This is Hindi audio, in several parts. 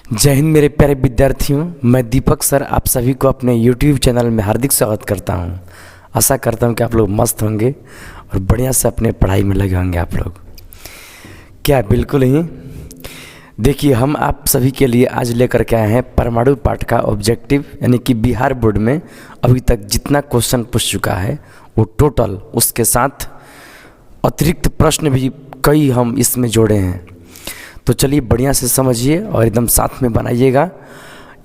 जय हिंद मेरे प्यारे विद्यार्थियों, मैं दीपक सर आप सभी को अपने YouTube चैनल में हार्दिक स्वागत करता हूं। आशा करता हूं कि आप लोग मस्त होंगे और बढ़िया से अपने पढ़ाई में लगे होंगे। आप लोग क्या बिल्कुल ही देखिए, हम आप सभी के लिए आज लेकर के आए हैं परमाणु पाठ का ऑब्जेक्टिव, यानी कि बिहार बोर्ड में अभी तक जितना क्वेश्चन पूछ चुका है वो टोटल, उसके साथ अतिरिक्त प्रश्न भी कई हम इसमें जोड़े हैं। तो चलिए बढ़िया से समझिए और एकदम साथ में बनाइएगा।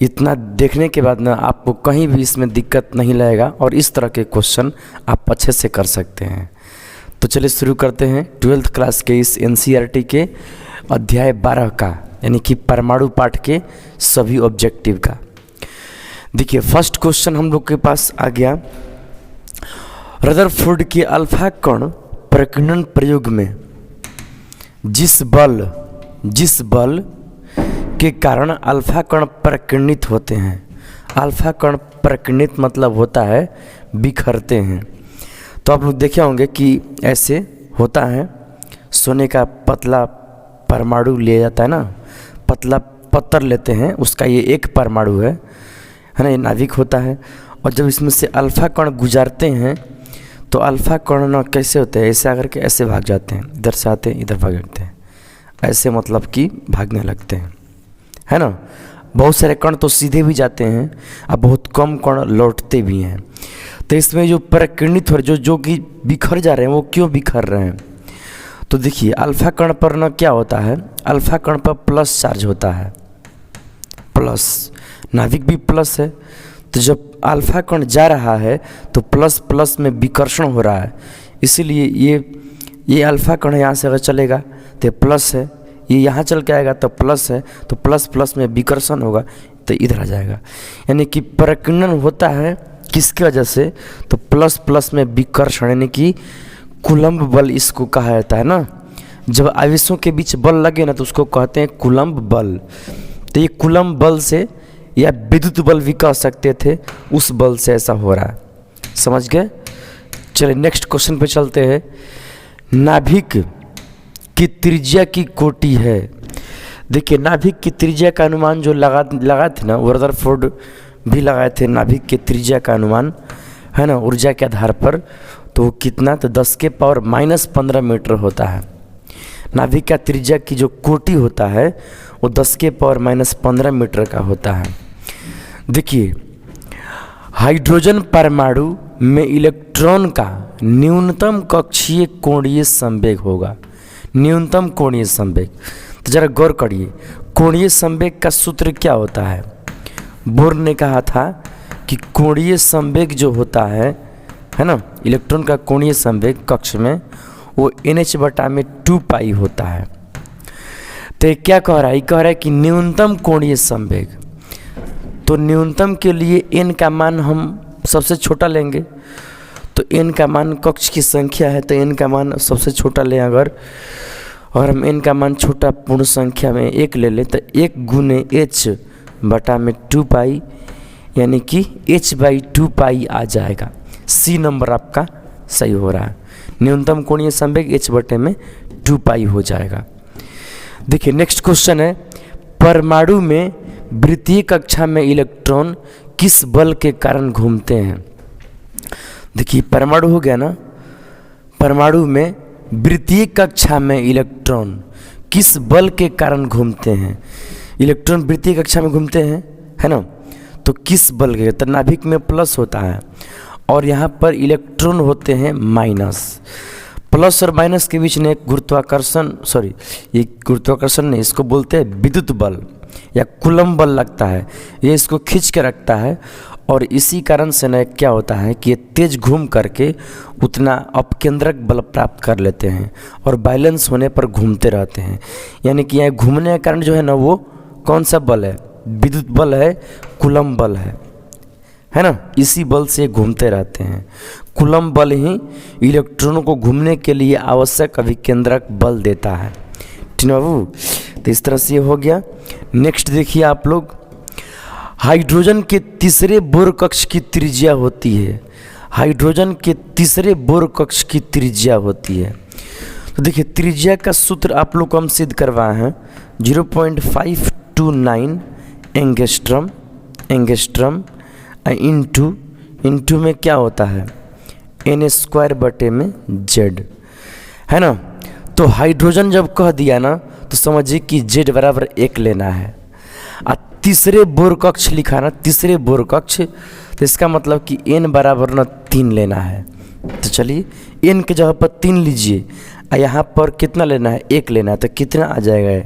इतना देखने के बाद ना आपको कहीं भी इसमें दिक्कत नहीं लगेगा और इस तरह के क्वेश्चन आप अच्छे से कर सकते हैं। तो चलिए शुरू करते हैं 12th क्लास के इस NCERT के अध्याय 12 का, यानी कि परमाणु पाठ के सभी ऑब्जेक्टिव का। देखिए फर्स्ट क्वेश्चन हम लोग के पास आ गया। रदरफोर्ड के अल्फा कण प्रकीर्णन प्रयोग में जिस बल के कारण अल्फा कण प्रकीर्णित होते हैं। अल्फा कण प्रकीर्णित मतलब होता है बिखरते हैं। तो आप लोग देखे होंगे कि ऐसे होता है, सोने का पतला परमाणु लिया जाता है ना, पतला पत्थर लेते हैं, उसका ये एक परमाणु है ना, ये नाभिक होता है। और जब इसमें से अल्फा कण गुजारते हैं तो अल्फा कण ना कैसे होते हैं, ऐसे आकर के ऐसे भाग जाते हैं, इधर से आते हैं इधर भाग जाते हैं, ऐसे मतलब कि भागने लगते हैं, है ना। बहुत सारे कण तो सीधे भी जाते हैं और बहुत कम कण लौटते भी हैं। तो इसमें जो प्रकीर्णित हो रहे जो कि बिखर जा रहे हैं, वो क्यों बिखर रहे हैं? तो देखिए अल्फा कण पर ना क्या होता है, अल्फा कण पर प्लस चार्ज होता है, प्लस, नाभिक भी प्लस है। तो जब अल्फा कण जा रहा है तो प्लस प्लस में विकर्षण हो रहा है, इसीलिए ये अल्फा कण यहाँ से अगर चलेगा तो प्लस है, ये यहाँ चल के आएगा तो प्लस है, तो प्लस प्लस में विकर्षण होगा तो इधर आ जाएगा। यानी कि प्रकीर्णन होता है किसकी वजह से, तो प्लस प्लस में विकर्षण, यानी कि कूलम्ब बल इसको कहा जाता है ना। जब आवेशों के बीच बल लगे ना तो उसको कहते हैं कूलम्ब बल। तो ये कूलम्ब बल से या विद्युत बल भी कह सकते थे, उस बल से ऐसा हो रहा है। समझ गए? चलिए नेक्स्ट क्वेश्चन पे चलते हैं। नाभिक की त्रिज्या की कोटि है। देखिए नाभिक की त्रिज्या का अनुमान जो लगा थे ना, रदरफोर्ड भी लगाए थे नाभिक की त्रिज्या का अनुमान, है ना, ऊर्जा के आधार पर। तो कितना, तो 10⁻⁻15 मीटर होता है। नाभिक का त्रिज्या की जो कोटि होता है वो 10⁻⁻15 मीटर का होता है। देखिए हाइड्रोजन परमाणु में इलेक्ट्रॉन का न्यूनतम कक्षीय कोणीय संवेग होगा। न्यूनतम कोणीय संवेग, तो जरा गौर करिए, कोणीय संवेग का सूत्र क्या होता है? बोर ने कहा था कि कोणीय संवेग जो होता है ना, इलेक्ट्रॉन का कोणीय संवेग कक्ष में, वो NH/2π होता है। तो ये क्या कह रहा है? कह रहा है कि न्यूनतम कोणीय संवेग, तो न्यूनतम के लिए n का मान हम सबसे छोटा लेंगे। तो n का मान कक्ष की संख्या है, तो n का मान सबसे छोटा लें। अगर हम n का मान छोटा पूर्ण संख्या में 1 ले लें तो 1 गुने H/2π, यानी कि H/2π आ जाएगा। C नंबर आपका सही हो रहा है। न्यूनतम कोणीय संवेग H/2π हो जाएगा। देखिए नेक्स्ट क्वेश्चन है, परमाणु में वृत्तीय कक्षा में इलेक्ट्रॉन किस बल के कारण घूमते हैं? देखिए परमाणु हो गया ना, परमाणु में वृत्तीय कक्षा में इलेक्ट्रॉन किस बल के कारण घूमते हैं? इलेक्ट्रॉन वृत्तीय कक्षा में घूमते हैं, है ना, तो किस बल के? तो नाभिक में प्लस होता है और यहाँ पर इलेक्ट्रॉन होते हैं माइनस। प्लस और माइनस के बीच में एक गुरुत्वाकर्षण, ये गुरुत्वाकर्षण नहीं, इसको बोलते हैं विद्युत बल या कूलम्ब बल लगता है, ये इसको खींच के रखता है। और इसी कारण से न क्या होता है कि ये तेज घूम करके उतना अपकेंद्रक बल प्राप्त कर लेते हैं और बैलेंस होने पर घूमते रहते हैं। यानी कि यहाँ घूमने का कारण जो है ना, वो कौन सा बल है? विद्युत बल है, कूलम्ब बल है ना, इसी बल से घूमते रहते हैं। कूलम्ब बल ही इलेक्ट्रॉनों को घूमने के लिए आवश्यक अभिकेंद्रक बल देता है। ठीक है बाबू? तो इस तरह से ये हो गया। नेक्स्ट देखिए आप लोग, हाइड्रोजन के तीसरे बोर कक्ष की त्रिज्या होती है। हाइड्रोजन के तीसरे बोर कक्ष की त्रिज्या होती है। तो देखिए त्रिज्या का सूत्र आप लोग को हम सिद्ध करवाए हैं 0.529 एंगस्ट्रम, एंगस्ट्रम इंटू में क्या होता है n² बटे में z, है ना। तो हाइड्रोजन जब कह दिया ना तो समझिए कि z बराबर 1 लेना है। और तीसरे बोर कक्ष लिखा ना, तीसरे बोर कक्ष, तो इसका मतलब कि n बराबर ना 3 लेना है। तो चलिए n के जगह पर 3 लीजिए और यहाँ पर कितना लेना है 1 लेना है, तो कितना आ जाएगा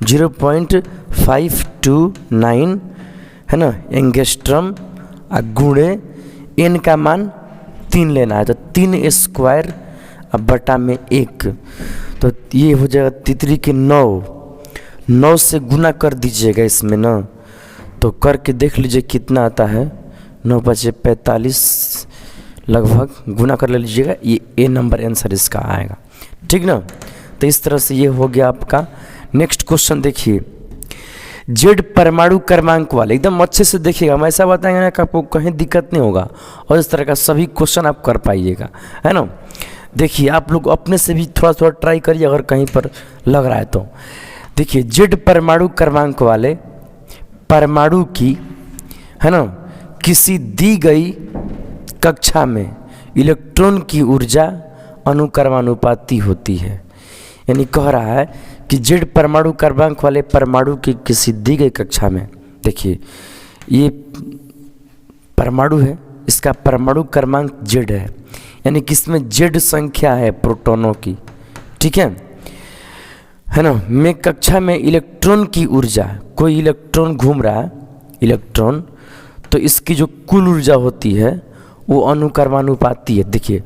0.529 है ना एंगस्ट्रम गुणे n का मान 3 लेना है, तो 3² बटा में 1, तो ये हो जाएगा तितली के 9 से गुना कर दीजिएगा इसमें ना, तो करके देख लीजिए कितना आता है 9 × 5 = 45 लगभग, गुना कर ले लीजिएगा, ये ए नंबर आंसर इसका आएगा, ठीक ना। तो इस तरह से ये हो गया आपका। नेक्स्ट क्वेश्चन देखिए, जेड परमाणु क्रमांक वाले, एकदम अच्छे से देखिएगा, हम ऐसा बताएंगे ना कि आपको कहीं दिक्कत नहीं होगा और इस तरह का सभी क्वेश्चन आप कर पाइएगा, है ना। देखिए आप लोग अपने से भी थोड़ा थोड़ा ट्राई करिए अगर कहीं पर लग रहा है तो। देखिए जेड परमाणु क्रमांक वाले परमाणु की, है ना, किसी दी गई कक्षा में इलेक्ट्रॉन की ऊर्जा अनुक्रमानुपाती होती है। यानी कह रहा है कि जेड परमाणु क्रमांक वाले परमाणु की किसी दी गई कक्षा में, देखिए ये परमाणु है, इसका परमाणु क्रमांक जेड है, यानी कि इसमें जेड संख्या है प्रोटॉनों की, ठीक है ना। में कक्षा में इलेक्ट्रॉन की ऊर्जा, कोई इलेक्ट्रॉन घूम रहा है इलेक्ट्रॉन, तो इसकी जो कुल ऊर्जा होती है वो अनुक्रमानुपाती है। देखिए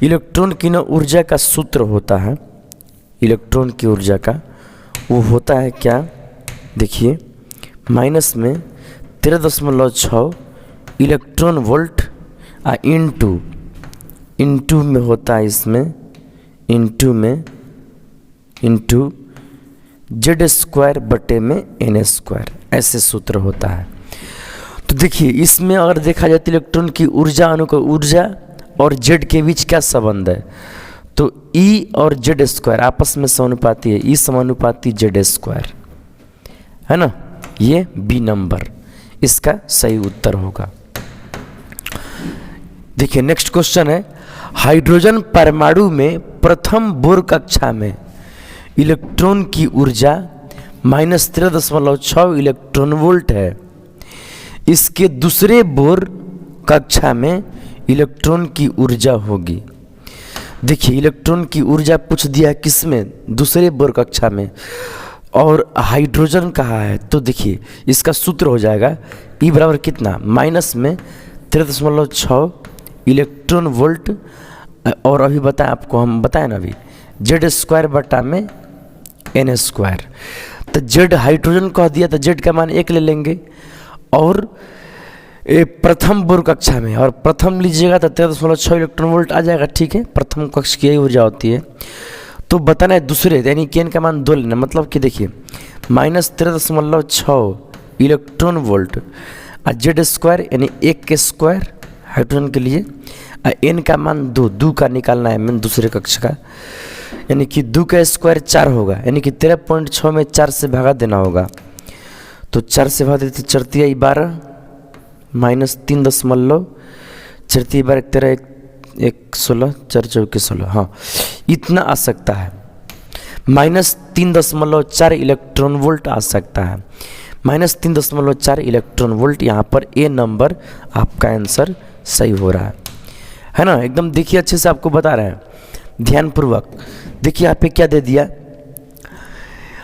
इलेक्ट्रॉन की ना ऊर्जा का सूत्र होता है, इलेक्ट्रॉन की ऊर्जा का वो होता है क्या, देखिए माइनस में 13.6 इलेक्ट्रॉन वोल्ट इंटू में होता है, इसमें इंटू z² बटे में n², ऐसे सूत्र होता है। तो देखिए इसमें अगर देखा जाए तो इलेक्ट्रॉन की ऊर्जा ऊर्जा और z के बीच क्या संबंध है, तो E और z² आपस में समानुपाती है, E समानुपाती z², है ना। ये बी नंबर इसका सही उत्तर होगा। देखिए नेक्स्ट क्वेश्चन है, हाइड्रोजन परमाणु में प्रथम बोर कक्षा में इलेक्ट्रॉन की ऊर्जा -13.6 इलेक्ट्रॉन वोल्ट है। इसके दूसरे बोर कक्षा में इलेक्ट्रॉन की ऊर्जा होगी। देखिए इलेक्ट्रॉन की ऊर्जा पूछ दिया किसमें, दूसरे बोर कक्षा में, और हाइड्रोजन कहा है, तो देखिए इसका सूत्र हो जाएगा E बराबर कितना, माइनस में 13.6 इलेक्ट्रॉन वोल्ट, और अभी बताएं आपको, हम बताएं ना अभी z² बटा में n²। तो z हाइड्रोजन कह दिया तो z का मान 1 ले लेंगे, और प्रथम बोर कक्षा में, और प्रथम लीजिएगा तो 13.6 इलेक्ट्रॉन वोल्ट आ जाएगा, ठीक है, प्रथम कक्ष की यही ऊर्जा होती है। तो बताना है दूसरे, यानी कि n का मान 2 लेना, मतलब कि देखिए -13.6 इलेक्ट्रॉन वोल्ट और z² यानी 1² हाइड्रोजन के लिए, और n का मान 2 का निकालना है मैंने दूसरे कक्ष का, यानी कि 2 का स्क्वायर 4 होगा, यानी कि 13.6 में 4 से भागा देना होगा, तो 4 से भागा देते 4 × 12 -3 4 12 13 1 16 4 4 16, हाँ इतना आ सकता है, -3.4 इलेक्ट्रॉन वोल्ट आ सकता है, -3.4 इलेक्ट्रॉन वोल्ट। यहाँ पर ए नंबर आपका आंसर सही हो रहा है ना। एकदम देखिए अच्छे से आपको बता रहे हैं ध्यानपूर्वक। देखिए यहाँ पे क्या दे दिया,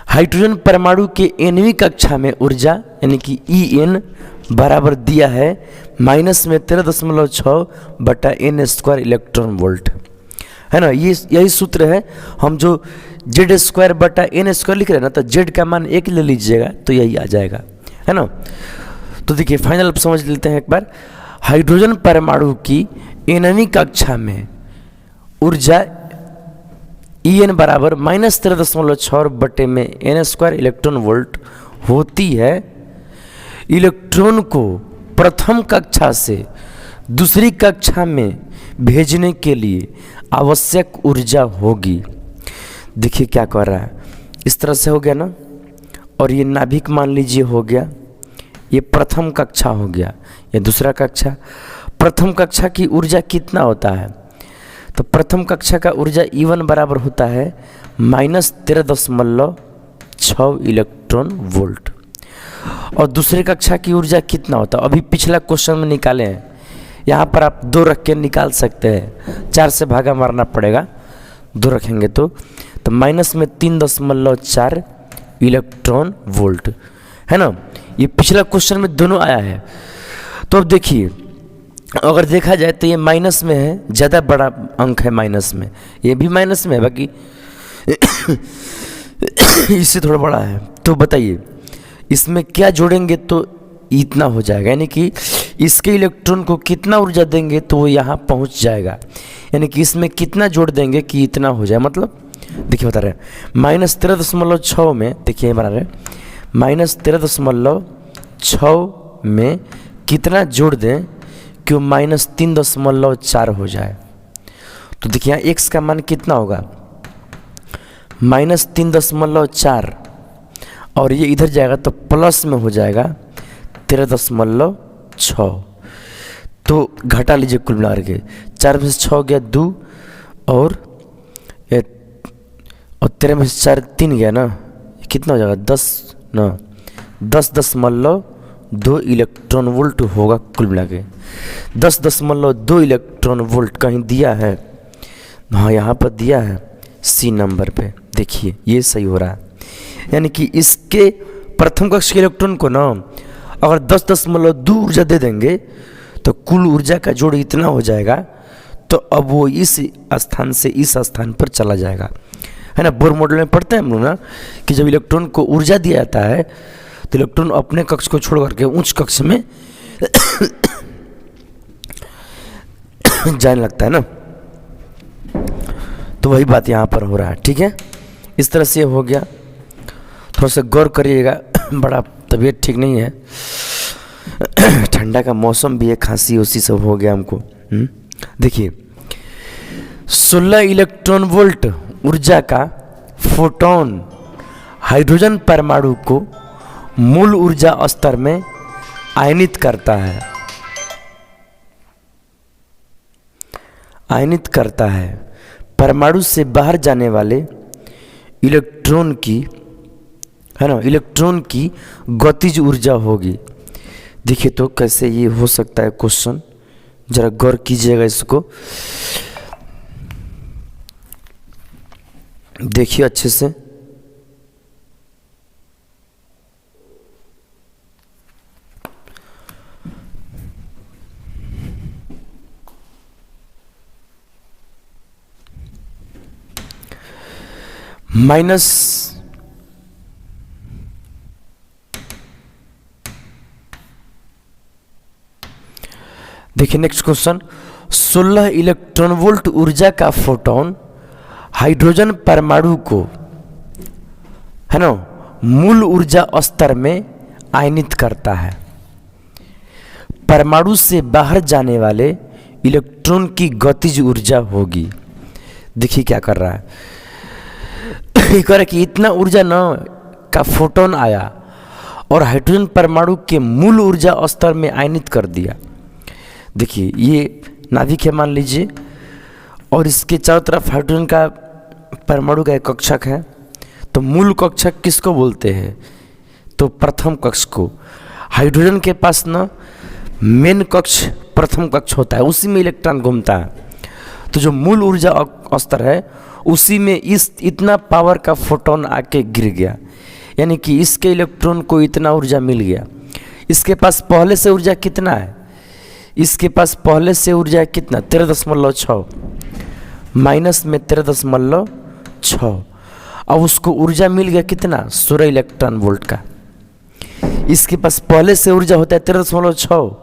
हाइड्रोजन परमाणु के nवीं कक्षा में ऊर्जा यानी कि En बराबर दिया है -13.6 बटा n² इलेक्ट्रॉन वोल्ट, है ना। ये यही सूत्र है, हम जो z² बटा n² लिख रहे हैं ना, तो z का मान 1 ले लीजिएगा तो यही आ जाएगा, है ना। तो देखिए फाइनल समझ लेते हैं एक बार, हाइड्रोजन परमाणु की nवीं कक्षा में ऊर्जा En बराबर -13.6 बटे में n² इलेक्ट्रॉन वोल्ट होती है। इलेक्ट्रॉन को प्रथम कक्षा से दूसरी कक्षा में भेजने के लिए आवश्यक ऊर्जा होगी। देखिए क्या कर रहा है, इस तरह से हो गया ना, और ये नाभिक मान लीजिए हो गया, ये प्रथम कक्षा हो गया, ये दूसरा कक्षा। प्रथम कक्षा की ऊर्जा कितना होता है? तो प्रथम कक्षा का ऊर्जा E1 बराबर होता है -13.6 इलेक्ट्रॉन वोल्ट। और दूसरे कक्षा की ऊर्जा कितना होता है? अभी पिछला क्वेश्चन में निकाले हैं, यहाँ पर आप 2 रख के निकाल सकते हैं, 4 से भागा मारना पड़ेगा, 2 रखेंगे तो माइनस में 3.4 इलेक्ट्रॉन वोल्ट है ना। ये पिछला क्वेश्चन में दोनों आया है। तो अब देखिए, अगर देखा जाए तो ये माइनस में है, ज़्यादा बड़ा अंक है माइनस में, ये भी माइनस में है, बाकी इससे थोड़ा बड़ा है। तो बताइए इसमें क्या जोड़ेंगे तो इतना हो जाएगा, यानी कि इसके इलेक्ट्रॉन को कितना ऊर्जा देंगे तो वो यहाँ पहुँच जाएगा, यानी कि इसमें कितना जोड़ देंगे कि इतना हो जाए। मतलब देखिए बता रहे हैं -13.6 में, देखिए बना रहे -13.6 में कितना जोड़ दें कि -3.4 हो जाए। तो देखिए यहाँ x का मान कितना होगा, -3.4, और ये इधर जाएगा तो प्लस में हो जाएगा 13.6। तो घटा लीजिए कुल मिला के, 4 में से 6 गया 2, और 13 में से 4 3 गया ना, कितना हो जाएगा 10 ना, 10.2 इलेक्ट्रॉन वोल्ट होगा कुल मिला के। 10.2 इलेक्ट्रॉन वोल्ट कहीं दिया है? हाँ यहाँ पर दिया है C नंबर पे, देखिए ये सही हो रहा है। यानी कि इसके प्रथम कक्षा के इलेक्ट्रॉन को ना अगर 10.2 ऊर्जा दे देंगे तो कुल ऊर्जा का जोड़ इतना हो जाएगा, तो अब वो इस स्थान से इस स्थान पर चला जाएगा, है ना। बोर मॉडल में पढ़ते हैं हम लोग ना कि जब इलेक्ट्रॉन को ऊर्जा दिया जाता है तो इलेक्ट्रॉन अपने कक्ष को छोड़ करके उच्च कक्ष में जाने लगता है ना। तो वही बात यहाँ पर हो रहा है, ठीक है। इस तरह से हो गया, थोड़ा सा गौर करिएगा, बड़ा तबीयत ठीक नहीं है, ठंडा का मौसम भी है, खांसी उसी सब हो गया हमको। देखिए 16 इलेक्ट्रॉन वोल्ट ऊर्जा का फोटोन हाइड्रोजन परमाणु को मूल ऊर्जा स्तर में आयनित करता है, आयनित करता है। परमाणु से बाहर जाने वाले इलेक्ट्रॉन की, है ना, इलेक्ट्रॉन की गतिज ऊर्जा होगी। देखिए तो कैसे ये हो सकता है क्वेश्चन, जरा गौर कीजिएगा इसको, देखिए अच्छे से। माइनस देखिए नेक्स्ट क्वेश्चन, 16 इलेक्ट्रॉन वोल्ट ऊर्जा का फोटोन हाइड्रोजन परमाणु को, है ना, मूल ऊर्जा स्तर में आयनित करता है। परमाणु से बाहर जाने वाले इलेक्ट्रॉन की गतिज ऊर्जा होगी। देखिए क्या कर रहा है, कह रहा है कि इतना ऊर्जा न का फोटोन आया और हाइड्रोजन परमाणु के मूल ऊर्जा स्तर में आयनित कर दिया। देखिए ये नाभिक है मान लीजिए, और इसके चारों तरफ हाइड्रोजन का परमाणु का एक कक्षक है। तो मूल कक्षक किसको बोलते हैं? तो प्रथम कक्ष को। हाइड्रोजन के पास ना मेन कक्ष प्रथम कक्ष होता है, उसी में इलेक्ट्रॉन घूमता है। तो जो मूल ऊर्जा स्तर है उसी में इतना पावर का फोटोन आके गिर गया, यानी कि इसके इलेक्ट्रॉन को इतना ऊर्जा मिल गया। इसके पास पहले से ऊर्जा कितना है? इसके पास पहले से ऊर्जा है कितना? 13.6 माइनस में 13.6। अब उसको ऊर्जा मिल गया कितना? 16 इलेक्ट्रॉन वोल्ट का। इसके पास पहले से ऊर्जा होता है 13.6,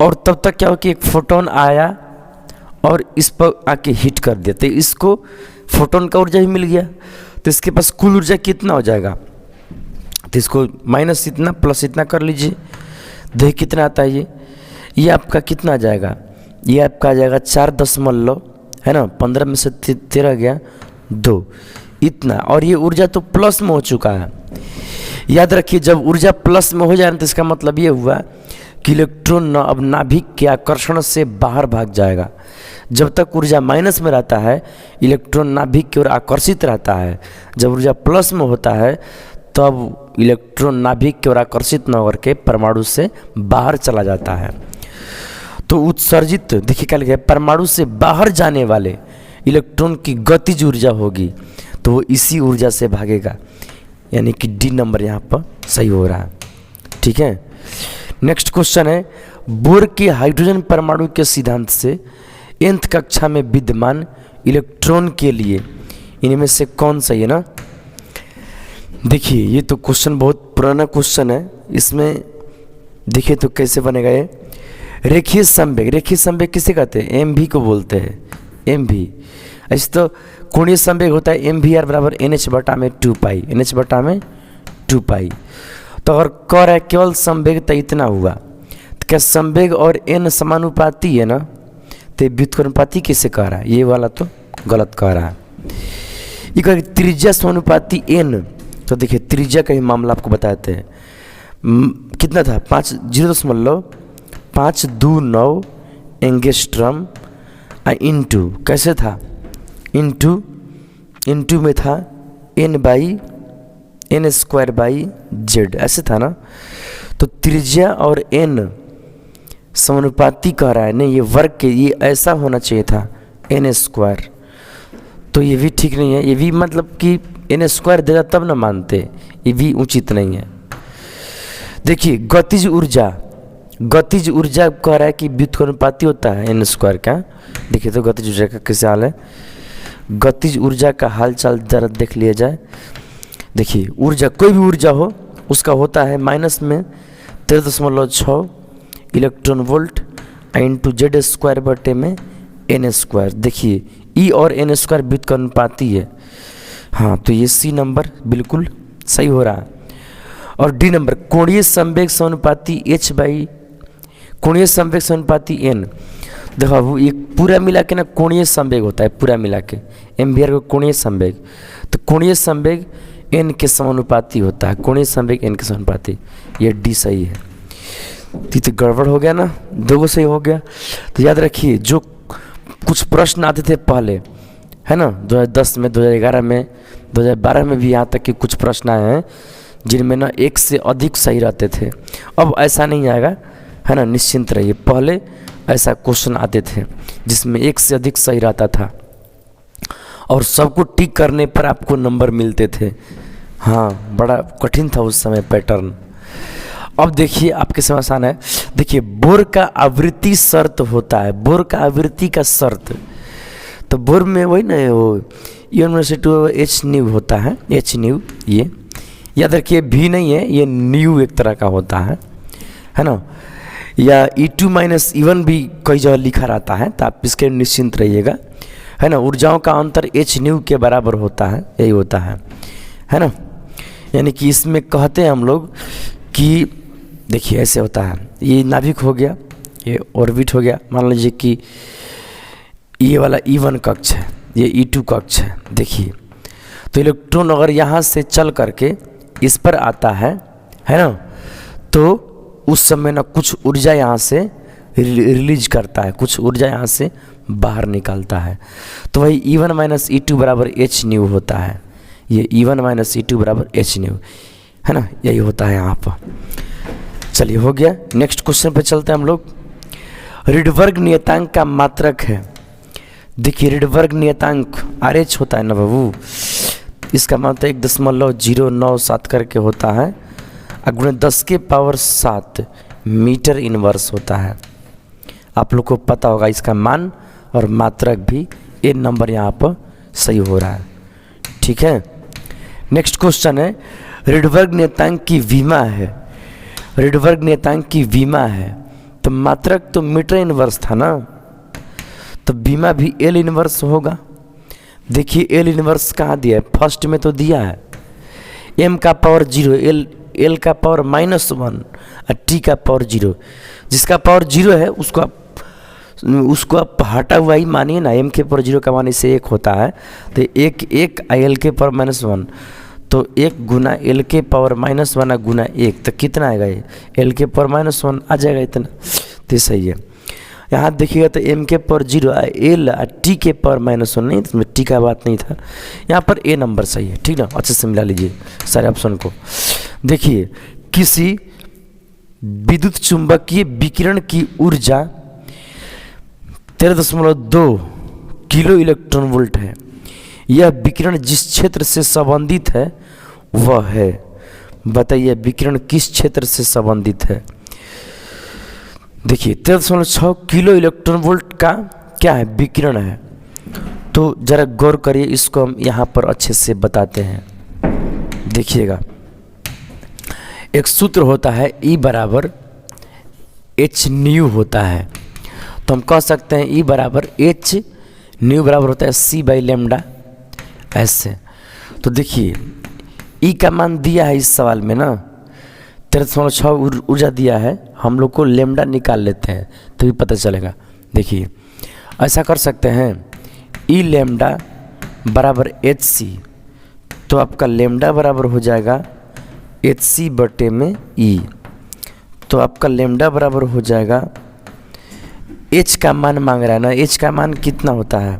और तब तक क्या हो कि एक फोटोन आया और इस पर आके हिट कर दिया, तो इसको फोटोन का ऊर्जा ही मिल गया। तो इसके पास कुल ऊर्जा कितना हो जाएगा? तो इसको माइनस इतना प्लस इतना कर लीजिए, देखिए कितना आता है ये आपका कितना आ जाएगा? ये आपका आ जाएगा 4 है ना, 15 में से 13 गया 2 इतना, और ये ऊर्जा तो प्लस में हो चुका है। याद रखिए, जब ऊर्जा प्लस में हो जाए तो इसका मतलब ये हुआ कि इलेक्ट्रॉन अब नाभिक के आकर्षण से बाहर भाग जाएगा। जब तक ऊर्जा माइनस में रहता है इलेक्ट्रॉन नाभिक की ओर आकर्षित रहता है, जब ऊर्जा प्लस में होता है तब इलेक्ट्रॉन नाभिक की ओर आकर्षित न होकर के परमाणु से बाहर चला जाता है। तो उत्सर्जित देखिए क्या लिखा है, परमाणु से बाहर जाने वाले इलेक्ट्रॉन की गतिज ऊर्जा होगी तो वो इसी ऊर्जा से भागेगा, यानी कि डी नंबर यहाँ पर सही हो रहा है। ठीक है, नेक्स्ट क्वेश्चन है, बोर के हाइड्रोजन परमाणु के सिद्धांत से nth कक्षा में विद्यमान इलेक्ट्रॉन के लिए इनमें से कौन सही है ना। देखिए ये तो क्वेश्चन बहुत पुराना क्वेश्चन है, इसमें देखिए तो कैसे बनेगा ये। रेखीय संवेग, रेखीय संवेग किसे कहते हैं, एम भी को बोलते हैं, एम भी। ऐसे तो कोणीय संवेग होता है एम वी आर बराबर एन एच बटा में 2 पाई, एन एच बटा में 2 पाई। तो अगर कह रहा है केवल संवेग तो इतना हुआ, तो क्या संवेग और एन समानुपाती है ना, तो व्युत्क्रमानुपाती किसे कह रहा है, ये वाला तो गलत कह रहा है। ये कह त्रिज्या समानुपाती एन, तो देखिए त्रिज्या का ही मामला आपको बताते हैं। कितना था 0.529 एंगस्ट्रॉम इंटू कैसे था, इंटू में था n स्क्वायर बाई जेड, ऐसे था ना। तो त्रिज्या और n समानुपाती कह रहा है, नहीं ये वर्ग के, ये ऐसा होना चाहिए था n स्क्वायर, तो ये भी ठीक नहीं है। ये भी मतलब कि n स्क्वायर देगा तब ना मानते, ये भी उचित नहीं है। देखिए गतिज ऊर्जा, गतिज ऊर्जा कह रहा है कि व्युत्क्रमानुपाती होता है n स्क्वायर का। देखिए तो गतिज ऊर्जा का कैसे हाल है, गतिज ऊर्जा का हालचाल जरा देख लिया जाए। देखिए ऊर्जा, कोई भी ऊर्जा हो उसका होता है माइनस में 13.6 electron volt into Z square बटे में एन स्क्वायर। देखिए ई और एन स्क्वायर व्युत्क्रमानुपाती है, हाँ तो ये सी नंबर बिल्कुल सही हो रहा है। और डी नंबर कोणीय संवेग समानुपाती एच बाई कोणीय संवेग समानुपाती एन। देखो वो एक पूरा मिला के ना कोणीय संवेग होता है, पूरा मिला के एम वी आर को कोणीय संवेग, तो कोणीय संवेग एन के समानुपाती होता है, कोणीय संवेग एन के समानुपाती, ये डी सही है। तो गड़बड़ हो गया ना, दो सही हो गया। तो याद रखिए जो कुछ प्रश्न आते थे पहले है ना 2010 में, 2011 में, 2012 में भी यहाँ तक कि कुछ प्रश्न आए हैं जिनमें ना एक से अधिक सही रहते थे। अब ऐसा नहीं आएगा है ना, निश्चिंत रहिए। पहले ऐसा क्वेश्चन आते थे जिसमें एक से अधिक सही रहता था और सबको टिक करने पर आपको नंबर मिलते थे। हाँ बड़ा कठिन था उस समय पैटर्न। अब देखिए आपके समझ आसान है। देखिए बोर का आवृत्ति शर्त होता है, बोर का आवृत्ति का शर्त, तो बोर में वही ना वो E(2) एच न्यू होता है, एच न्यू। ये याद रखिए भी नहीं है, ये न्यू एक तरह का होता है ना। या E2 - E1 भी कई जगह लिखा रहता है, तो आप इसके निश्चिंत रहिएगा है ना। ऊर्जाओं का अंतर एच न्यू के बराबर होता है, यही होता है ना। यानी कि इसमें कहते हैं हम लोग कि देखिए ऐसे होता है, ये नाभिक हो गया, ये ऑर्बिट हो गया। मान लीजिए कि ये वाला E1 कक्ष है, ये E2 कक्ष है। देखिए तो इलेक्ट्रॉन अगर यहाँ से चल करके इस पर आता है ना, तो उस समय ना कुछ ऊर्जा यहाँ से रिलीज करता है, कुछ ऊर्जा यहाँ से बाहर निकालता है। तो वही E1 - E2 बराबर एच न्यू होता है। ये E1 - E2 बराबर एच न्यू है ना, यही होता है यहाँ पर। चलिए हो गया। नेक्स्ट क्वेश्चन पे चलते हैं हम लोग। रिडबर्ग नियतांक का मात्रक है। देखिए रिडबर्ग नियतांक RH होता है ना बाबू, इसका मतलब 1.097 करके होता है, गुणा 10⁻7 मीटर इनवर्स होता है। आप लोग को पता होगा इसका मान और मात्रक भी, ये नंबर यहाँ पर सही हो रहा है। ठीक है, नेक्स्ट क्वेश्चन है रिडबर्ग नियतांक की विमा है। रिडबर्ग नियतांक की विमा है तो मात्रक तो मीटर इनवर्स था ना, तो विमा भी L इनवर्स होगा। देखिए L इनवर्स कहाँ दिया है, फर्स्ट में तो दिया है m का पावर 0, L का पावर -1 और T का पावर 0। जिसका पावर 0 है उसको आप हटा हुआ ही मानिए ना, m के पावर 0 का मान इससे 1 होता है, तो 1 L के पावर -1, तो 1 गुना एल के पावर -1 गुना 1 तो कितना आएगा, ये एल के पावर -1 आ जाएगा इतना, तो सही है। यहाँ देखिएगा तो एम के पावर 0 एल टी के पावर -1 नहीं, इसमें टी का बात नहीं था, यहाँ पर ए नंबर सही है। ठीक ना, अच्छे से मिला लीजिए सारे ऑप्शन को। देखिए किसी विद्युत चुंबकीय विकिरण की ऊर्जा 13.2 किलो इलेक्ट्रॉन वोल्ट है। यह विकिरण जिस क्षेत्र से संबंधित है वह है, बताइए विकिरण किस क्षेत्र से संबंधित है। देखिए 13.6 किलो इलेक्ट्रॉन वोल्ट का क्या है, विकिरण है। तो जरा गौर करिए, इसको हम यहाँ पर अच्छे से बताते हैं। देखिएगा एक सूत्र होता है E बराबर एच न्यू होता है, तो हम कह सकते हैं E बराबर एच न्यू बराबर होता है C बाई लेमडा ऐसे। तो देखिए E का मान दिया है इस सवाल में ना, 13.6 ऊर्जा दिया है, हम लोग को लेमडा निकाल लेते हैं तभी पता चलेगा। देखिए ऐसा कर सकते हैं E लेमडा बराबर एच सी, तो आपका लेमडा बराबर हो जाएगा एच सी बटे में E, तो आपका लेमडा बराबर हो जाएगा, H का मान मांग रहा है ना, H का मान कितना होता है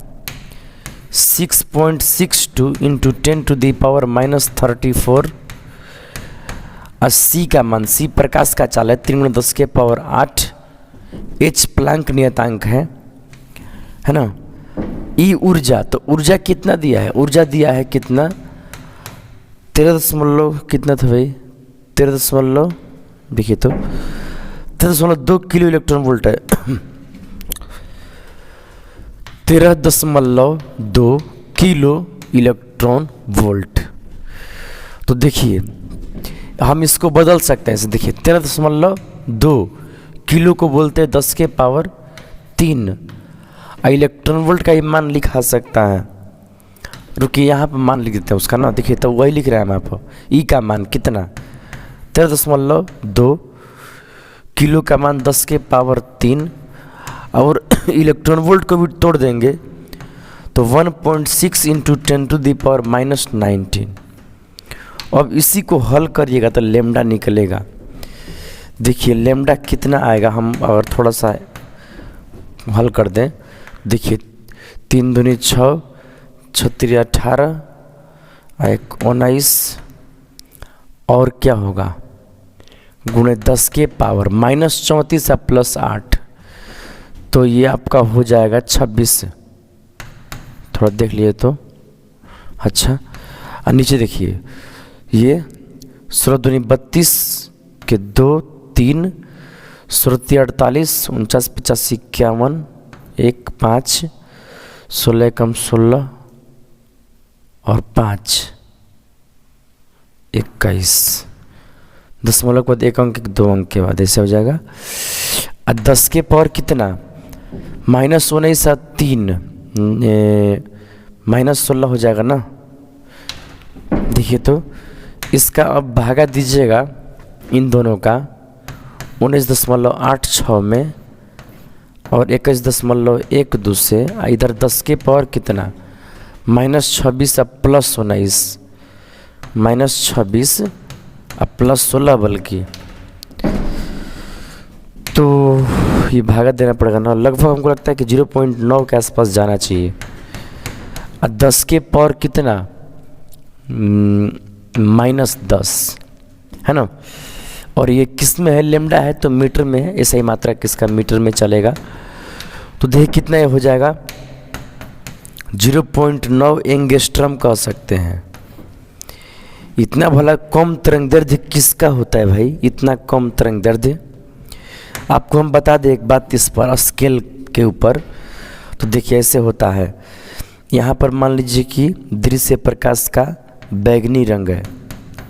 6.62 इंटू 10⁻⁻34 और C का मान, C प्रकाश का चाल है 3 × 10⁸, H प्लैंक नियतांक है ना। E ऊर्जा, तो ऊर्जा कितना दिया है, ऊर्जा दिया है कितना 13 कितना था भाई 13 देखिए तो 13.2 किलो इलेक्ट्रॉन वोल्ट है 13.2 किलो इलेक्ट्रॉन वोल्ट। तो देखिए हम इसको बदल सकते हैं, देखिए 13.2 किलो को बोलते हैं 10⁻3, इलेक्ट्रॉन वोल्ट का मान लिखा सकता है। रुकिए यहाँ पर मान लिख देते हैं उसका ना, देखिए तो वही लिख रहा है मैं आपको, ई का मान कितना 13.2 किलो का मान 10⁻3 और इलेक्ट्रॉन वोल्ट को भी तोड़ देंगे तो 1.6 इंटू 10⁻⁻19। अब इसी को हल करिएगा तो लेमडा निकलेगा। देखिए लेमडा कितना आएगा, हम अगर थोड़ा सा हल कर दें, देखिए 3 दूनी 6, 6 3 18, 1 19 और क्या होगा गुणे 10⁻34 प्लस 8, तो ये आपका हो जाएगा 26। थोड़ा देख लिए तो अच्छा, और नीचे देखिए ये 16 दूनी 32 के 2 3, 16 48, 49 85 51, 1 5, 16 कम 16 और 5 21, दशमलव के बाद 1 अंक 2 अंक के बाद ऐसे हो जाएगा। और 10 के पावर कितना -19 3 -16 हो जाएगा ना। देखिए तो इसका अब भागा दीजिएगा इन दोनों का 19.86 में और 21.12 से, इधर 10 के पावर कितना -26 अब प्लस 19, -26 अब प्लस 16 बल्कि, तो ये भागा देना पड़ेगा ना, लगभग हमको लगता है कि 0.9 के आसपास जाना चाहिए। और 10 के पावर कितना -10 है ना, और ये किस में है लेमडा है तो मीटर में है, ऐसा ही मात्रा किसका मीटर में चलेगा। तो देखिए कितना ये हो जाएगा 0.9 एंगस्ट्रम कह सकते हैं। इतना भला कम तरंगदैर्ध्य किसका होता है भाई, इतना कम तरंगदैर्ध्य। आपको हम बता दें एक बात इस पर स्केल के ऊपर, तो देखिए ऐसे होता है, यहाँ पर मान लीजिए कि दृश्य प्रकाश का बैगनी रंग है,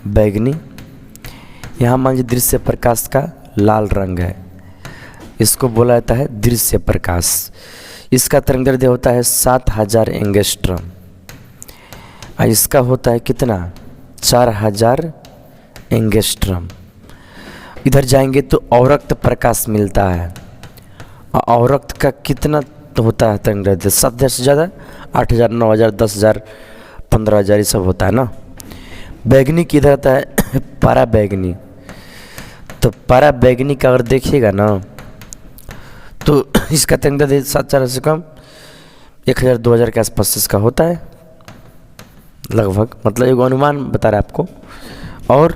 बैगनी, यहाँ मान लीजिए दृश्य प्रकाश का लाल रंग है, इसको बोला जाता है दृश्य प्रकाश। इसका तरंगदैर्ध्य होता है 7000 एंगस्ट्रम, और इसका होता है कितना 4000 एंगस्ट्रम। इधर जाएंगे तो अवरक्त प्रकाश मिलता है, और अवरक्त का कितना होता है तरंगदैर्ध्य 7000 से ज़्यादा 8000 9000 10000 15000 ये सब होता है ना। बैगनी किधर आता है? पारा बैगनी। तो पारा बैगनी का अगर देखिएगा ना तो इसका तरंगदैर्ध्य 7 से कम 1000-2000 के आसपास इसका होता है लगभग, मतलब एक अनुमान बता रहा है आपको। और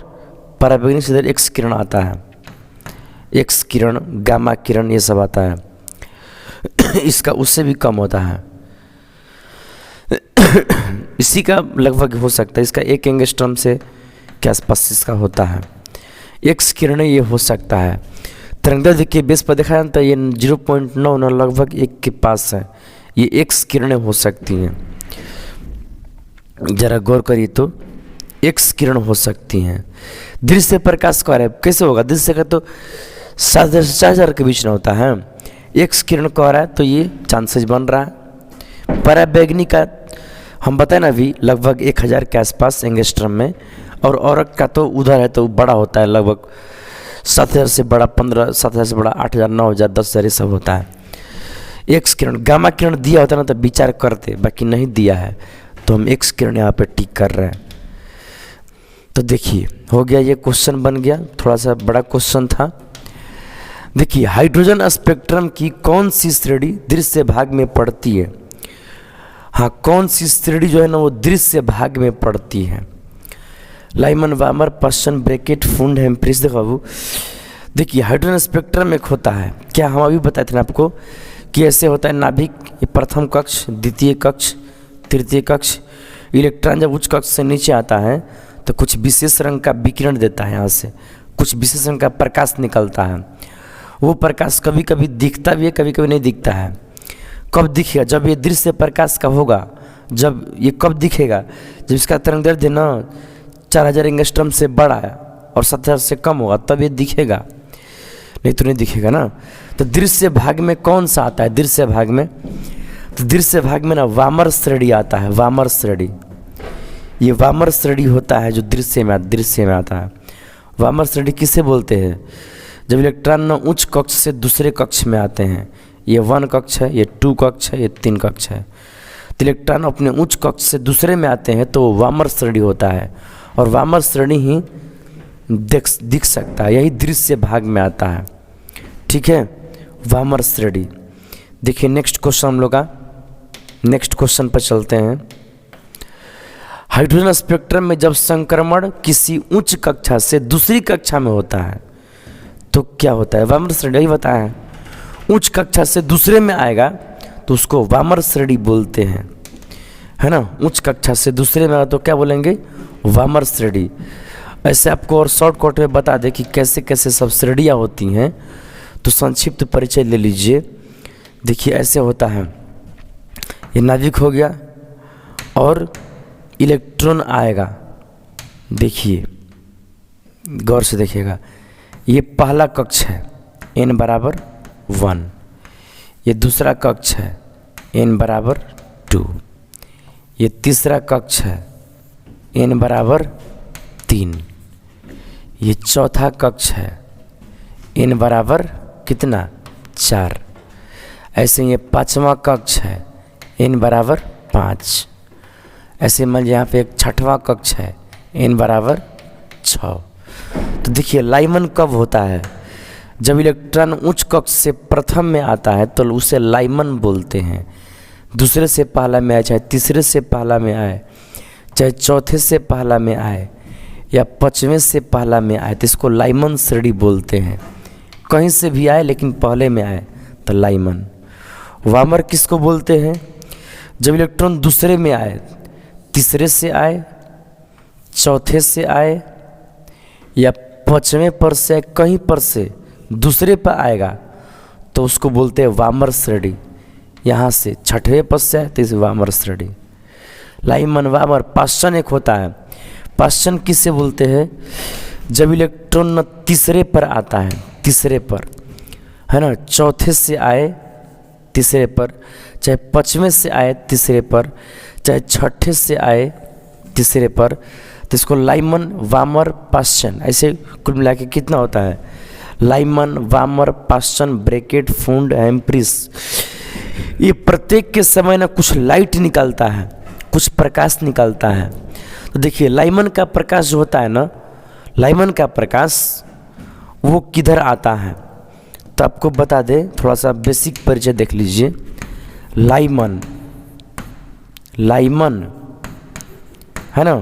पराबैंगनी से इधर एक्स किरण आता है, एक्स किरण, गामा किरण, ये सब आता है। इसका उससे भी कम होता है। इसी का लगभग हो सकता है, इसका 1 एंगस्ट्रॉम से के आसपास इसका होता है। एक्स किरण ये हो सकता है। तरंगदैर्ध्य के बेस पर देखा जाए तो ये 0.99 लगभग 1 के पास है। ये एक्स किरणें हो सकती हैं, जरा गौर करिए तो एक्स किरण हो सकती हैं। दृश्य प्रकाश कार्य कैसे होगा? दृश्य का तो 7000 से 4000 के बीच में होता है। एक्स किरण का रहा है तो ये चांसेस बन रहा है। पराबैंगनी का हम बताएं ना अभी लगभग 1000 के आसपास एंगस्ट्रॉम में, और औरक का तो उधर है तो बड़ा होता है, लगभग 7000 से बड़ा 15, 7000 से बड़ा 8000, 9000, 10000 ये सब होता है। एक्स किरण, गामा किरण दिया होता ना तो विचार करते, बाकी नहीं दिया है तो हम एक्स किरण यहाँ पे टिक कर रहे हैं। तो देखिए हो गया, ये क्वेश्चन बन गया, थोड़ा सा बड़ा क्वेश्चन था। देखिए हाइड्रोजन स्पेक्ट्रम की कौन सी श्रेणी दृश्य भाग में पड़ती है? हाँ, कौन सी श्रेणी जो है ना वो दृश्य भाग में पड़ती है? Lyman, Balmer, Paschen, Brackett, Pfund, Humphreys. देखो बाबू, देखिए हाइड्रोजन स्पेक्ट्रम एक होता है, क्या हम अभी बताए थे ना आपको कि ऐसे होता है नाभिक, ये प्रथम कक्ष, द्वितीय कक्ष, तृतीय कक्ष। इलेक्ट्रॉन जब उच्च कक्ष से नीचे आता है तो कुछ विशेष रंग का विकिरण देता है, यहाँ से कुछ विशेष रंग का प्रकाश निकलता है। वो प्रकाश कभी कभी दिखता भी है, कभी कभी नहीं दिखता है। कब दिखेगा? जब ये दृश्य प्रकाश का होगा। जब ये कब दिखेगा? जब इसका तरंगदैर्ध्य ना 4000 एंगस्ट्रॉम से बड़ा है और 7000 से कम होगा, तब ये दिखेगा, नहीं तो नहीं दिखेगा ना। तो दृश्य भाग में कौन सा आता है? दृश्य भाग में, तो दृश्य भाग में ना वामर श्रेणी आता है, वामर श्रेणी। ये वामर श्रेणी होता है जो दृश्य में आता है। वामर श्रेणी किसे बोलते हैं? जब इलेक्ट्रॉन ना उच्च कक्ष से दूसरे कक्ष में आते हैं। ये 1 कक्ष है, ये 2 कक्ष है, ये 3 कक्ष है। तो इलेक्ट्रॉन अपने उच्च कक्ष से दूसरे में आते हैं तो वामर श्रेणी होता है, और वामर श्रेणी ही दिख सकता है, यही दृश्य भाग में आता है। ठीक है, वामर श्रेणी। देखिए नेक्स्ट क्वेश्चन हम लोग का, नेक्स्ट क्वेश्चन पर चलते हैं। हाइड्रोजन स्पेक्ट्रम में जब संक्रमण किसी उच्च कक्षा से दूसरी कक्षा में होता है तो क्या होता है? वामर श्रेणी, यही बताया है। उच्च कक्षा से दूसरे में आएगा तो उसको वामर श्रेणी बोलते हैं, है ना। उच्च कक्षा से दूसरे में आएगा तो क्या बोलेंगे? वामर श्रेणी। ऐसे आपको और शॉर्टकट में बता दें कि कैसे कैसे सब श्रेणियाँ होती हैं, तो संक्षिप्त परिचय ले लीजिए। देखिए ऐसे होता है, ये नाभिक हो गया और इलेक्ट्रॉन आएगा। देखिए गौर से देखिएगा, ये पहला कक्ष है n बराबर 1, ये दूसरा कक्ष है n बराबर 2, ये तीसरा कक्ष है n बराबर 3, ये चौथा कक्ष है n बराबर कितना? 4। ऐसे ये पांचवा कक्ष है n बराबर 5। ऐसे मान लीजिए यहाँ पे एक छठवां कक्ष है n बराबर 6। तो देखिए लाइमन कब होता है? जब इलेक्ट्रॉन उच्च कक्ष से प्रथम में आता है तो उसे लाइमन बोलते हैं। दूसरे से पहला में आए, चाहे तीसरे से पहला में आए, चाहे चौथे से पहला में आए, या 5वें से पहला में आए, तो इसको लाइमन श्रेणी बोलते हैं। कहीं से भी आए लेकिन पहले में आए तो लाइमन। वामर किसको बोलते हैं? जब इलेक्ट्रॉन दूसरे में आए, तीसरे से आए, चौथे से आए, या 5वें पर से कहीं पर से दूसरे पर आएगा तो उसको बोलते हैं वामर श्रेणी। यहाँ से 6वें पद से आए तो इसे वामर श्रेणी। लाइमन, वामर, पाश्चन एक होता है। पाश्चन किससे बोलते हैं? जब इलेक्ट्रॉन तीसरे पर आता है, तीसरे पर, है ना, चौथे से आए तीसरे पर, चाहे 5वें से आए तीसरे पर, चाहे 6ठे से आए तीसरे पर, तो इसको लाइमन, वामर, पाश्चन, ऐसे कुल मिला के कितना होता है? Lyman, Balmer, Paschen, Brackett, Pfund, Humphreys. ये प्रत्येक के समय ना कुछ लाइट निकलता है, कुछ प्रकाश निकलता है। तो देखिए लाइमन का प्रकाश जो होता है ना, लाइमन का प्रकाश वो किधर आता है, तो आपको बता दे, थोड़ा सा बेसिक परिचय देख लीजिए। लाइमन, लाइमन है ना,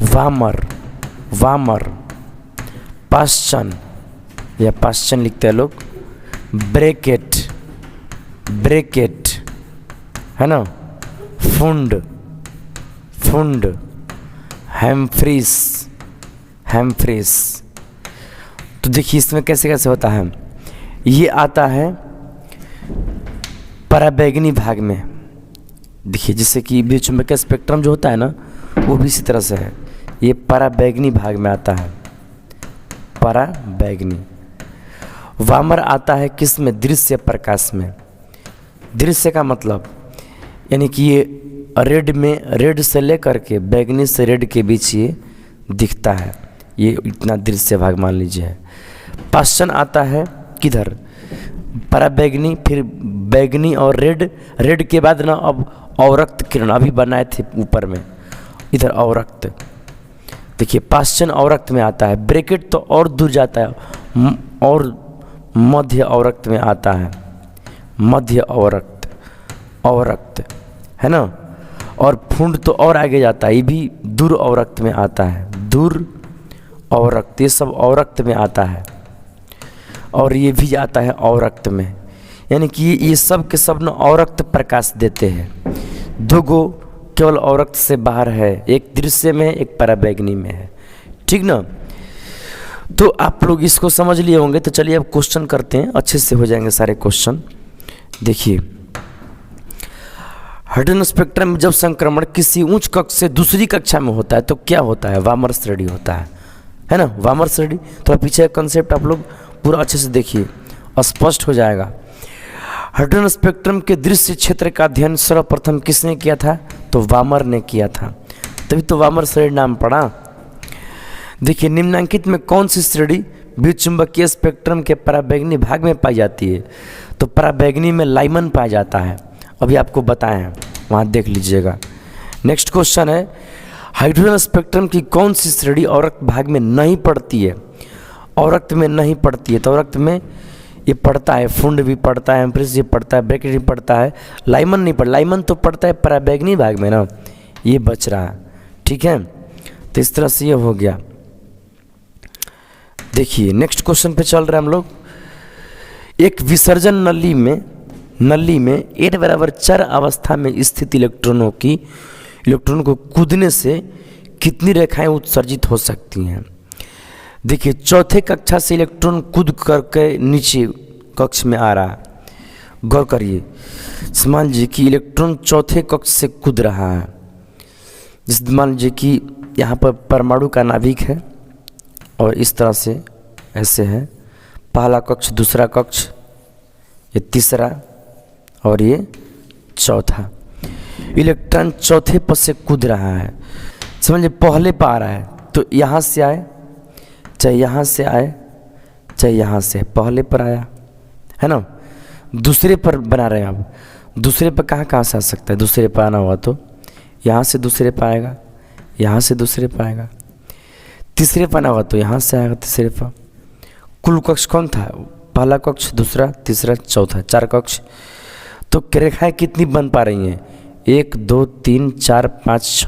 वामर, वामर, पाश्चन या पाश्चन लिखते हैं लोग, ब्रैकेट, ब्रैकेट है ना, फुंड, फुंड, हैम्फ्रीस, हैम्फ्रीस। तो देखिए इसमें कैसे कैसे होता है, ये आता है पराबैंगनी भाग में। देखिए जैसे कि विद्युतचुम्बकीय स्पेक्ट्रम जो होता है ना, वो भी इसी तरह से है, ये पराबैंगनी भाग में आता है, पराबैंगनी। वामर आता है किस में, दृश्य प्रकाश में। दृश्य का मतलब यानी कि ये रेड में, रेड से लेकर के बैगनी से रेड के बीच ये दिखता है, ये इतना दृश्य भाग मान लीजिए। पाश्चन आता है किधर, पराबैंगनी, फिर बैगनी और रेड, रेड के बाद ना अब अवरक्त किरण अभी बनाए थे ऊपर में, इधर अवरक्त। देखिए पाश्चन अवरक्त में आता है, ब्रैकेट तो और दूर जाता है और मध्य अवरक्त में आता है, मध्य अवरक्त, अवरक्त है ना, और फुंड तो और आगे जाता है, ये भी दूर अवरक्त में आता है, दूर अवरक्त, ये सब अवरक्त में आता है, और ये भी आता है अवरक्त में। यानी कि ये सब के सब ना अवरक्त प्रकाश देते हैं। दो गो केवल अवरक्त से बाहर है, एक दृश्य में एक पराबैंगनी में है, ठीक ना। तो आप लोग इसको समझ लिए होंगे, तो चलिए अब क्वेश्चन करते हैं, अच्छे से हो जाएंगे सारे क्वेश्चन। देखिए हाइड्रोजन स्पेक्ट्रम में जब संक्रमण किसी उच्च कक्ष से दूसरी कक्षा में होता है तो क्या होता है, वामर श्रेणी होता है ना, वामर श्रेणी। तो पीछे कंसेप्ट आप लोग पूरा अच्छे से देखिए, स्पष्ट हो जाएगा। हाइड्रोजन स्पेक्ट्रम के दृश्य क्षेत्र का अध्ययन सर्वप्रथम किसने किया था, तो वामर ने किया था, तभी तो वामर श्रेणी नाम पड़ा। देखिए निम्नलिखित में कौन सी श्रेणी विद्युतचुम्बकीय स्पेक्ट्रम के पराबैंगनी भाग में पाई जाती है, तो पराबैंगनी में लाइमन पाया जाता है, अभी आपको बताए हैं, वहाँ देख लीजिएगा। नेक्स्ट क्वेश्चन है, हाइड्रोजन स्पेक्ट्रम की कौन सी श्रेणी अवरक्त भाग में नहीं पड़ती है, अवरक्त में नहीं पड़ती है, तो अवरक्त में ये पड़ता है, फुंड भी पड़ता है, एम्प्रेस भी पड़ता है, ब्रैकेट भी पड़ता है, लाइमन नहीं पड़ता, लाइमन तो पड़ता है पराबैंगनी भाग में ना, ये बच रहा है, ठीक है। तो इस तरह से ये हो गया। देखिए नेक्स्ट क्वेश्चन पे चल रहे हैं हम लोग। एक विसर्जन नली में n बराबर 4 अवस्था में स्थित इलेक्ट्रॉन को कूदने से कितनी रेखाएं उत्सर्जित हो सकती हैं। देखिए चौथे कक्षा से इलेक्ट्रॉन कूद करके नीचे कक्ष में आ रहा है, गौर करिए। मान लीजिए कि इलेक्ट्रॉन चौथे कक्ष से कूद रहा है, जिस मान लीजिए कि यहाँ पर परमाणु का नाभिक है और इस तरह से ऐसे है, पहला कक्ष, दूसरा कक्ष, ये तीसरा और ये चौथा। इलेक्ट्रॉन चौथे पद से कूद रहा है, समझिए पहले पर आ रहा है, तो यहाँ से आए, चाहे यहाँ से आए, चाहे यहाँ से, पहले पर आया है ना, दूसरे पर बना रहे हैं। अब दूसरे पर कहाँ से आ सकता है, दूसरे पर आना हुआ तो यहाँ से दूसरे पर आएगा, यहाँ से दूसरे पर आएगा, तीसरे पर आना हुआ तो यहाँ से आएगा तीसरे पर। कुल कक्ष कौन था, पहला कक्ष, दूसरा, तीसरा, चौथा, 4 कक्ष। तो रेखाएं कितनी बन पा रही हैं, 1 2 3 4 5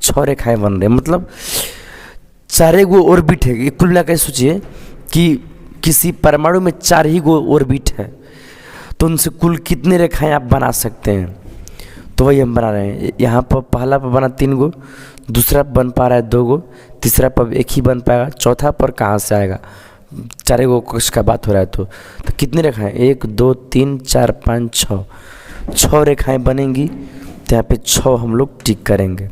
6 रेखाएं बन रही हैं, मतलब 4 गो ऑर्बिट है। कुल मिलाकर सोचिए कि किसी परमाणु में 4 ही गो ऑर्बिट है, तो उनसे कुल कितने रेखाएं आप बना सकते हैं, तो वही हम बना रहे हैं। यहाँ पर पहला पर बना 3 गो, दूसरा बन पा रहा है 2 गो, तीसरा पर 1 ही बन पाएगा, चौथा पर कहाँ से आएगा, 4 गो कक्ष का बात हो रहा है। तो कितनी रेखाएं, 1 2 3 4 5 6 रेखाएं बनेंगी, तो यहाँ पे 6 हम लोग टिक करेंगे।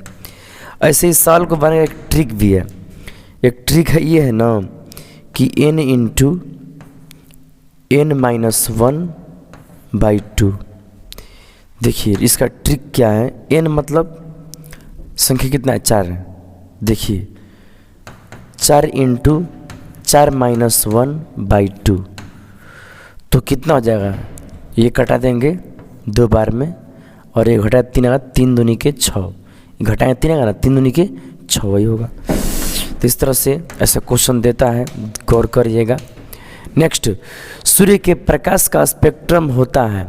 ऐसे ही सवाल को बनाने का एक ट्रिक भी है। एक ट्रिक है ये है ना कि n इंटू n-1/2। देखिए इसका ट्रिक क्या है, n मतलब संख्या कितना है, 4 है। देखिए 4 इंटू 4-1/2 तो कितना हो जाएगा, ये कटा देंगे 2 बार में, और ये घटा 3 आएगा, 3 दूनी के 6, घटाएँ 3 आएगा ना, 3 दूनी के अच्छा वही होगा। तो इस तरह से ऐसा क्वेश्चन देता है, गौर करिएगा। नेक्स्ट, सूर्य के प्रकाश का स्पेक्ट्रम होता है।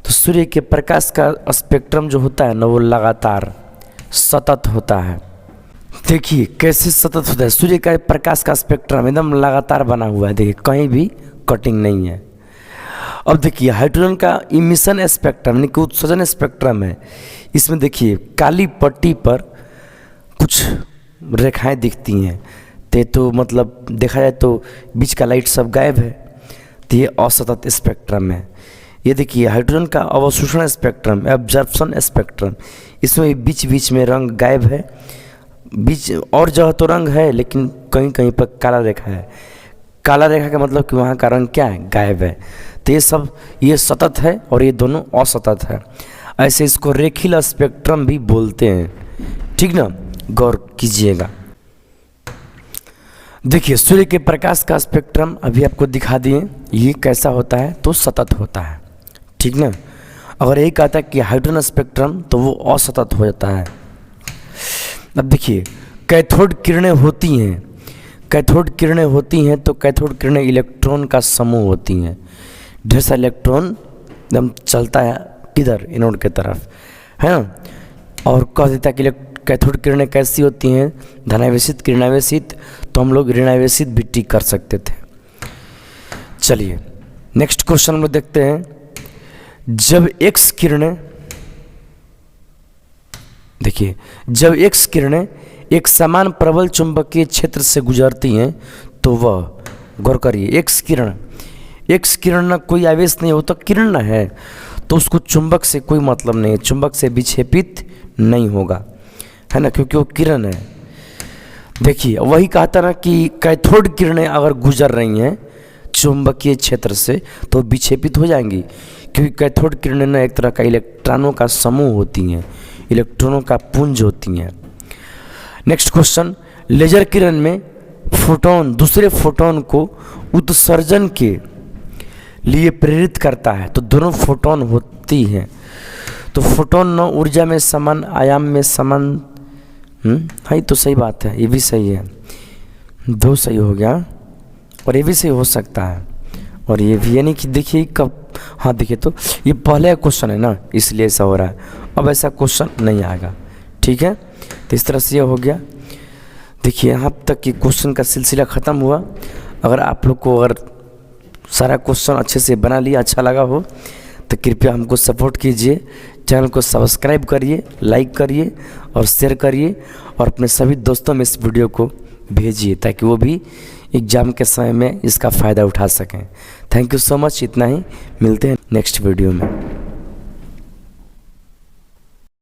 तो सूर्य के प्रकाश का स्पेक्ट्रम जो होता है ना, वो लगातार सतत होता है। देखिए कैसे सतत होता है। सूर्य का प्रकाश का स्पेक्ट्रम एकदम लगातार बना हुआ है, देखिए कहीं भी कटिंग नहीं है। अब देखिए हाइड्रोजन का इमिशन स्पेक्ट्रम यानी कि उत्सर्जन स्पेक्ट्रम है। इसमें देखिए काली पट्टी पर कुछ रेखाएं दिखती हैं, तो मतलब देखा जाए तो बीच का लाइट सब गायब है, तो ये असतत स्पेक्ट्रम है। ये देखिए हाइड्रोजन का अवशोषण स्पेक्ट्रम, एब्जॉर्प्शन स्पेक्ट्रम, इसमें बीच बीच में रंग गायब है, बीच और जगह तो रंग है लेकिन कहीं कहीं पर काला रेखा है। काला रेखा का मतलब कि वहाँ का रंग क्या है, गायब है। तो ये सब ये सतत है और ये दोनों असतत है। ऐसे इसको रेखीय स्पेक्ट्रम भी बोलते हैं, ठीक ना, गौर कीजिएगा। देखिए सूर्य के प्रकाश का स्पेक्ट्रम अभी आपको दिखा दिए, ये कैसा होता है, तो सतत होता है, ठीक ना। अगर यही कहता है कि हाइड्रोजन स्पेक्ट्रम, तो वो असतत हो जाता है। अब देखिए कैथोड किरणें होती हैं, कैथोड किरणें होती हैं तो कैथोड किरणें इलेक्ट्रॉन का समूह होती हैं। ढेर सारा इलेक्ट्रॉन एकदम चलता है इधर एनोड की तरफ, है ना। और कह देता है कि कैथोड किरणें कैसी होती हैं, धनावेशित किरणावेशित, तो हम लोग ऋणावेशित भी टिक कर सकते थे। चलिए नेक्स्ट क्वेश्चन में देखते हैं। जब एक्स किरणें, देखिए जब एक्स किरणें एक समान प्रबल चुंबकीय क्षेत्र से गुजरती हैं तो वह, गौर करिए, एक्स किरण ना कोई आवेश नहीं, वो तो किरण ना है, तो उसको चुंबक से कोई मतलब नहीं है, चुंबक से विक्षेपित नहीं होगा, है ना, क्योंकि वो किरण है। देखिए वही कहता ना कि कैथोड किरणें अगर गुजर रही हैं चुंबकीय क्षेत्र से तो विक्षेपित हो जाएंगी, क्योंकि कैथोड किरणें ना एक तरह का इलेक्ट्रॉनों का समूह होती हैं, इलेक्ट्रॉनों का पुंज होती हैं। नेक्स्ट क्वेश्चन, लेजर किरण में फोटोन दूसरे फोटोन को उत्सर्जन के लिए प्रेरित करता है, तो दोनों फोटोन होती हैं। तो फोटोन न ऊर्जा में समान, आयाम में समान, हाँ तो सही बात है, ये भी सही है, दो सही हो गया, और ये भी सही हो सकता है, और ये भी, यानी कि देखिए कब, हाँ देखिए तो ये पहले क्वेश्चन है ना, इसलिए ऐसा हो रहा है, अब ऐसा क्वेश्चन नहीं आएगा, ठीक है। तो इस तरह से ये हो गया। देखिए यहाँ तक कि क्वेश्चन का सिलसिला ख़त्म हुआ। अगर आप लोग को अगर सारा क्वेश्चन अच्छे से बना लिया, अच्छा लगा हो, तो कृपया हमको सपोर्ट कीजिए, चैनल को सब्सक्राइब करिए, लाइक करिए और शेयर करिए, और अपने सभी दोस्तों में इस वीडियो को भेजिए ताकि वो भी एग्ज़ाम के समय में इसका फ़ायदा उठा सकें। थैंक यू सो मच, इतना ही, मिलते हैं नेक्स्ट वीडियो में।